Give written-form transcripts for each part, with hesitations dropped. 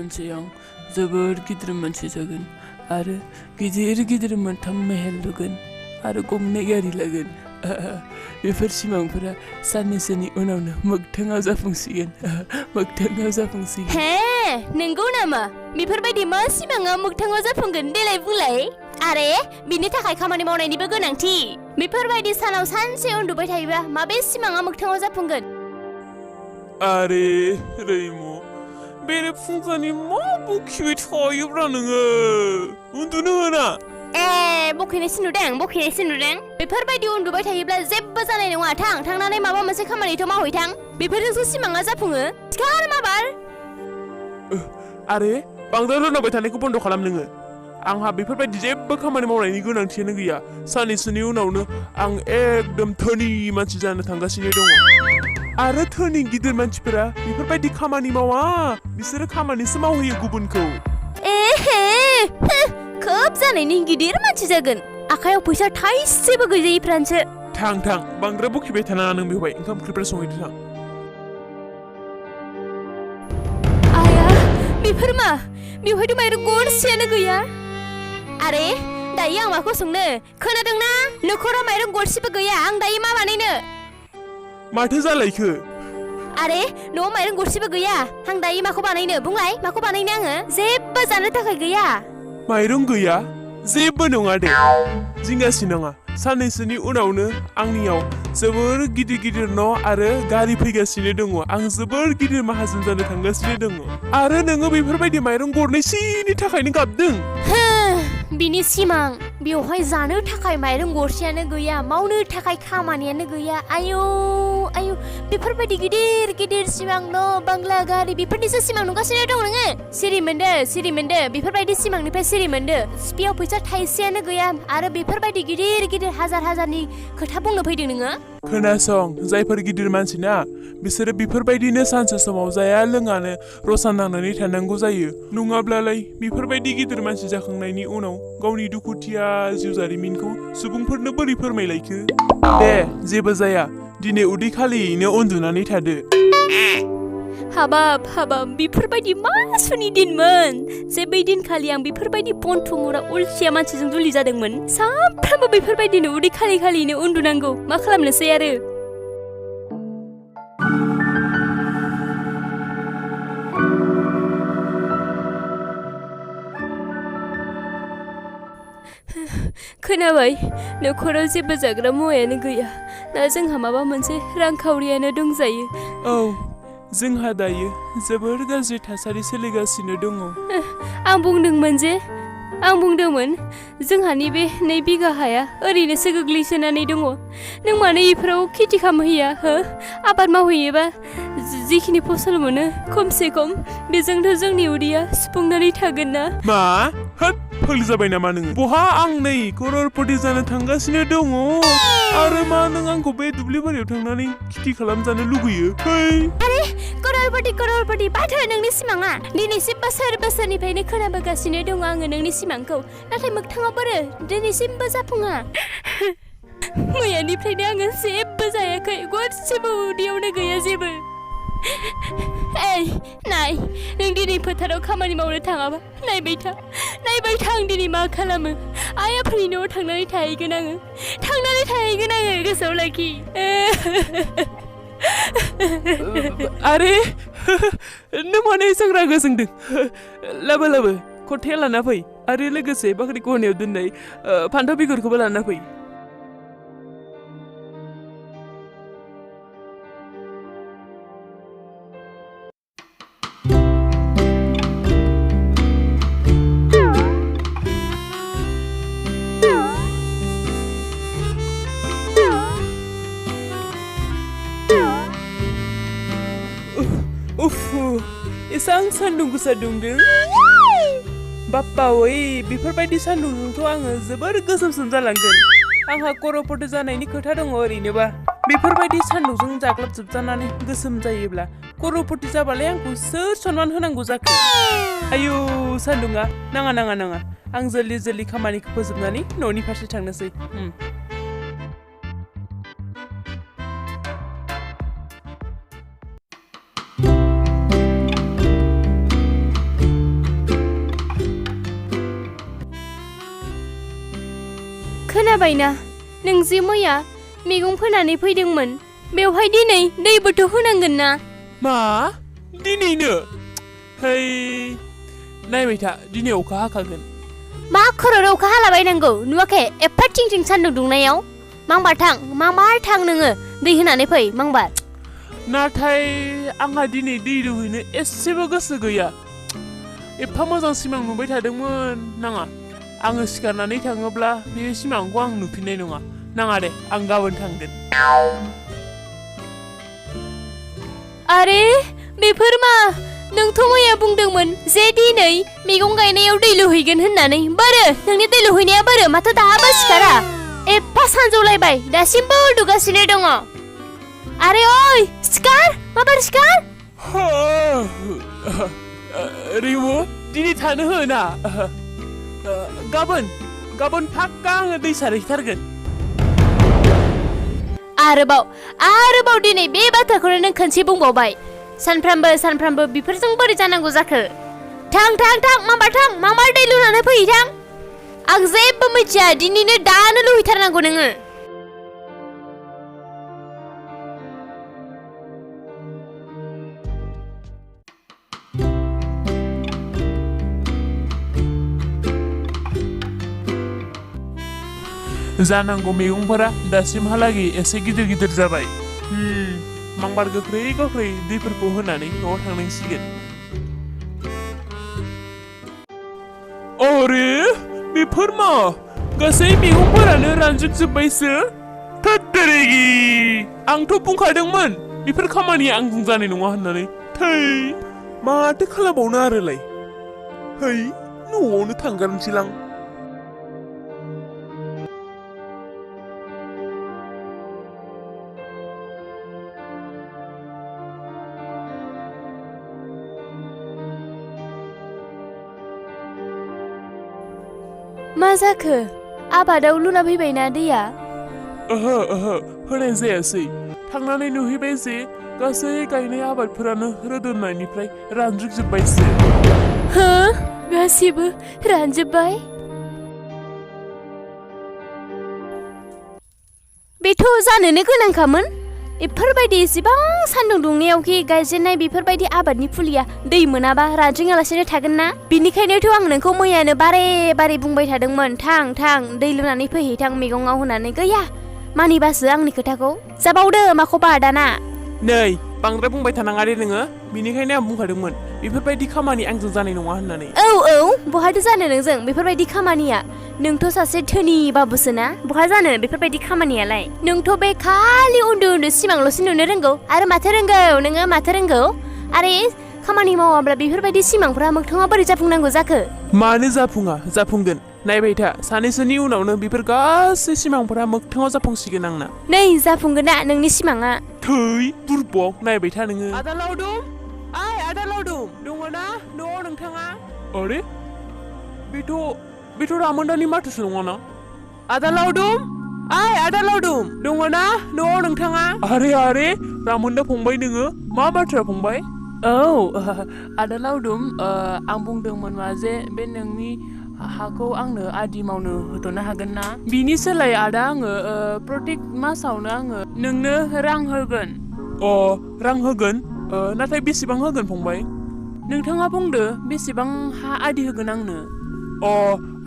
सानसे आं जोबोर गिदिर मानसि जागोन आरो गिदिर मोनथाम महल लुगोन आरो गंनै गारि लागोन बेफोर सिमांफोरा साननैसोनि उनावनो मोगथाङाव जाफुंसिगोन हे नंगौ नामा बेफोरबायदि मा सिमाङा मोगथाङाव जाफुंगोन देलाय बुंलाय आरे बिनि थाखाय खामानि मावनायनिबो गोनांथि बेफोरबायदि सानाव सानसे उन्दुबाय थायोबा माबे सिमाङा मोगथाङाव जाफुंगोन आरे रैमु बेरे फुंजानि मा बुखिबाय थायोब्रा नोङो उन्दुनो मोना बखिनायसो नुदों बेफोरबायदि उन्दुबाय थायोब्ला जेबो जानाय नङा थांनानै माबा मोनसे खामानिथ' मावहैथां बेफोरजोंसो सिमाङा जाफुङो सिखार माबार आरे बांद्राय रोनावबाय थानायखौ बन्द' खालाम नोङो आंहा बेफोरबायदि जेबो खामानि मावनायनि गोनांथियानो गैया साननैसोनि उनावनो आं एकदम धोनि मानसि जानो थांगासिनो दङ आरो धोनि गिदिर मानसिफोरा बेफोरबायदि खामानि मावा बिसोरो खामानिसो मावहोयो गुबुनखौ खोब जानायनि गिदिर मानसि जागोन आखायाव फैसा थाइसेबो गैजायिफ्रानोसो थां बांद्राय बखिबाय थानाङा नों बेवहाय ओंखाम ओंख्रिफोर संहैदो थां आया बेफोर मा बेवहायथ' माइरं गरसेयानो गैया आरे दायो आं माखौ संनो खोनादोंना न'खराव माइरं गरसेबो गैया आं दायो मा बानायनो माथो जालायखो आरे न'आव माइरं गरसेबो गैया आं दायो माखौ बानायनो बुंलाय माखौ बानायनो आङो जेबो जानो थाखाय गैया माइरं गैया जेबो नङा दे जिंगासि नङा साननैसोनि उनावनो आंनियाव जोबोर गिदिर न' आरो गारि फैगासिनो दङ आं जोबोर गिदिर माहाजोन जानो थांगासिनो दङ आरो नोङो बेफोरबायदि माइरं गरनैसोनि थाखायनो गाबदों बिनि सिमां बेवहाय जानो थाखाय माइरं गरसेयानो गैया मावनो थाखाय खामानियानो गैया आयौ बेफोरबायदि गिदिर सिमां न' बांला गारि बेफोरनिसो सिमां नुगासिनो दं नोङो सिरि मोनदो बेफोरबायदि सिमांनिफ्राय सिरि मोनदो सिपियाव फैसा थाइसेयानो गैया आरो बेफोरबायदि गिदिर हाजारनि खोथा बुंनो फैदों नोङो खोनासं जायफोर गिदिर मानसि ना बिसोरो बेफोरबायदिनो सानसे समाव जाया लोङानो रसा नांनानै थानांगौ जायो नङाब्लालाय बेफोरबायदि गिदिर मानसि जाखांनायनि उनाव गावनि दुखुथिया जिउ जारिमिनखौ सुबुंफोरनो बोरै फोरमायलायखो दे जेबो जाया दिनै उदै खालियैनो उन्दुनानै थादो हाबाब बेफोरबायदि मा सुनि दिनमोन जे बै दिनखालि आं बेफोरबायदि बन्थ' मुरा अलसिया मानसिजों जुलि जादोंमोन सानफ्रामबो बेफोरबायदिनो उदै खालियैनो उन्दुनांगौ मा खालामनोसै आरो खोनाबाय न'खराव जेबो जाग्रा मुवायानो गैया दा जोंहा माबा मोनसे रांखावरियानो दंजायो औ जोंहा दायो जोबोर गाज्रि थासारि सोलिगासिनो दङ आं बुंदोंमोन जोंहानि बे 2 बिघा हाया ओरैनोसो गोग्लैसोनानै दङ नों मानो इफोराव खेथि खालामहैया आबाद मावहैयोबा जिखिनि फसल मोनो खमसे खम बेजोंथ' जोंनि उदैया सुफुंनानै थागोन ना मा फोल जाबाय नामा नोङो बहा आं नै कररपति जानो थांगासिनो दङ आरो मा नों आंखौ बे दुब्लि बारियाव थांनानै खेथि खालामजानो लुगैयो आरे कररपति बाथो नोंनि सिमाङा दिनैसिम बोसोरनिफ्रायनो खोनाबोगासिनो दङ आङो नोंनि सिमांखौ नाथाय मोगथाङाव बोरो दिनैसिमबो जाफुङा मैयानिफ्रायनो आङो जेबो जायाखै गरसेबो उदैयावनो गैया जेबो नाय नों दिनै फोथाराव खामानि मावनो थाङाबा नायबाय था आं दिनै मा खालामो आइ आफानि न'आव थांनानै थाहैगोन आङो गोसोआव लाखि आरे नों माने एसेबां रागा जोंदों लाबो खथाया लाना फै आरो लोगोसे बाख्रि खनायाव दोननाय फान्थाव बेगरखौबो लाना फै एसां सान्दुं गोसा दुंदों बाप्पा बेफोरबायदि सान्दुंजोंथ' आङो जोबोर गोसोमसोम जालांगोन आंहा कररपति जानायनि खोथा दङ ओरैनोबा बेफोरबायदि सान्दुंजों जाग्लाबजोबजानानै गोसोम जायोब्ला कररपति जाबालाय आंखौ सोर सनमान होनांगौ जाखो आयौ सान्दुङा नाङा आं जल्दि खामानिखौ फोजोबनानै न'नि फारसे थांनोसै खोनाबायना नों जे मैया मैगं फोनानै फैदोंमोन बेवहाय दिनै दैबोथ' होनांगोन ना मा दिनैनो है नायबाय था दिनै अखा हाखागोन मा खर'आव अखा हालाबायनांगौ नुवाखै एफा थिं सान्दुं दुंनायाव मांबार थां नोङो दै होनानै फै मांबार नाथाय आंहा दिनै दै दुगैनो एसेबो गोसो गैया एफा मोजां सिमां नुबाय थादोंमोन नाङा आङो सिखारनानै थाङोब्ला बे सिमांखौ आं नुफिननाय नङा नाङा दे आं गाबोन थांगोन आरे बेफोर मा नोंथ' मैया बुंदोंमोन जे दिनै मैगं गायनायाव दै लुहैगोन होननानै बोरो नोंनि दै लुहैनाया बोरो माथो दाबो सिखारा एफा सानजौलायबाय दासिमबो उन्दुगासिनो दङ आरे ओइ सिखार माबार सिखार रिमु दिनै थानो हो ना गाबोन फाक्का आङो दै सारहैथारगोन आरोबाव दिनै बे बाथ्राखौनो नों खनसे बुंबावबाय सानफ्रामबो बेफोरजों बोरै जानांगौ जाखो थां माबार दै लुनानै फै थां आं जेबो मिथिया दिनैनो दानो लुहैथारनांगौ नोङो जानांगौ मैगंफोरा दासिमहालागै एसे गिदिर जाबाय मांबार गोख्रै दैफोरखौ होनानै न'आव थांनांसिगोन अरे बेफोर मा गासै मैगंफोरानो रानजोबजोब्बायसो थोत्तेरेगि आंथ' बुंखादोंमोन बेफोर खामानिया आंजों जानाय नङा होननानै थै माथो खालामबावनो आरोलाय है न'आवनो थांगारनोसैलां मा जाखो आबादाव लुना फैबायना दैया ओहो होनाय जायासै थांनानै नुहैबाय जे गासै गायनाय आबादफोरानो रोदोमनायनिफ्राय रानजोबजोब्बायसो हो गासिबो रानजोब्बाय बेथ' जानोनो गोनांखामोन एफोरबायदि एसेबां सान्दुं दुंनायावखि गायजेननाय बेफोरबायदि आबादनि फुलिया दै मोनाबा रानज्रिङालासिनो थागोन ना बिनिखायनोथ' आं नोंखौ मैयानो बारे बुंबाय थादोंमोन थां दै लुनानै फैहैथां मैगङाव होननानै गैया मानिबासो आंनि खोथाखौ जाबावदो माखौबा दाना नै बांद्राय बुंबाय थानाङा दे नोङो बिनिखायनो आं बुंखादोंमोन बेफोरबायदि खामानि आंजों जानाय नङा होननानै औ बहायथ' जानो नोंजों बेफोरबायदि खामानिया नोंथ' सासे धोनि बाबुसो ना बहा जानो बेफोरबायदि खामानियालाय नोंथ' बे खालि उन्दु सिमांल'सो नुनो रोंगौ आरो माथो रोंगौ आरे खामानि मावाब्ला बेफोरबायदि सिमांफोरा मोगथाङाव बोरै जाफुंनांगौ जाखो मानो जाफुंगोन नायबाय था सानैसोनि उनावनो बेफोर गासै सिमांफोरा मोगथाङाव जाफुंसिगोन आंना नै जाफुंगोन ना नोंनि सिमाङा थै बुरबक नायबाय था नोङो आदा लावदुम दङ ना न'आव नोंथाङा अरे बेथ' रामोनदानि माथोसो नङाना आदा लावदुम दङ ना न'आव नोंथाङा आरे रामोनदा फंबाय नोङो मा बाथ्रा फंबाय औ आदा लावदुम आं बुंदोंमोन मा जे बे नोंनि हाखौ आंनो आदि मावनो होथ'नो हागोन ना बिनि सोलाय आदा आङो प्रत्येक मासावनो आङो नोंनो रां होगोन रां होगोन नाथाय बेसेबां होगोन फंबाय नोंथाङा बुंदो बेसेबां हा आदि होगोन आंनो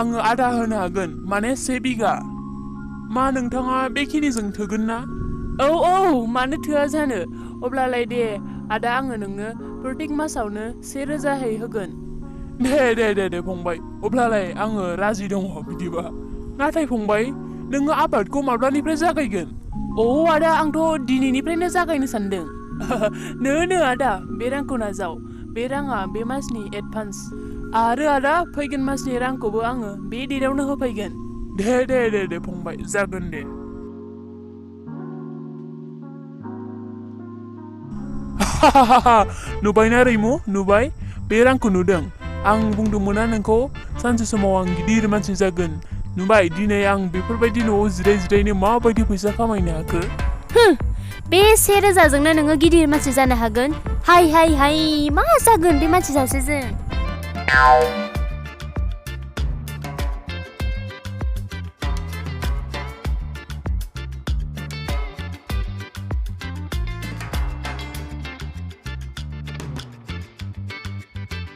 आङो आदा होनो हागोन माने 1 बिघा मा नोंथाङा बेखिनिजों थोगोन ना औ मानो थोआ जानो अब्लालाय दे आदा आङो नोंनो प्रत्येक मासावनो 1000 होगोन दे फंबाय अब्लालाय आङो राजि दङ बिदिबा नाथाय फंबाय नोङो आबादखौ माब्लानिफ्राय जागायगोन आदा आंथ' दिनैनिफ्रायनो जागायनो सानदों नो आदा बे रांखौ नाजाव बे राङा बे मासनि एडभान्स आरो आदा फैगोन मासनि रांखौबो आङो बे डेटआवनो होफैगोन दे फंबाय जागोन दे नुबायना रैमु नुबाय बे रांखौ नुदों आं बुंदोंमोना नोंखौ सानसे समाव आं गिदिर मानसि जागोन नुबाय दिनै आं बेफोरबायदि न'आव जिरायनो माबायदि फैसा खामायनो हाखो बे 1000जोंनो नोङो गिदिर मानसि जानो हागोन हाय मा जागोन बे मानसि सासेजों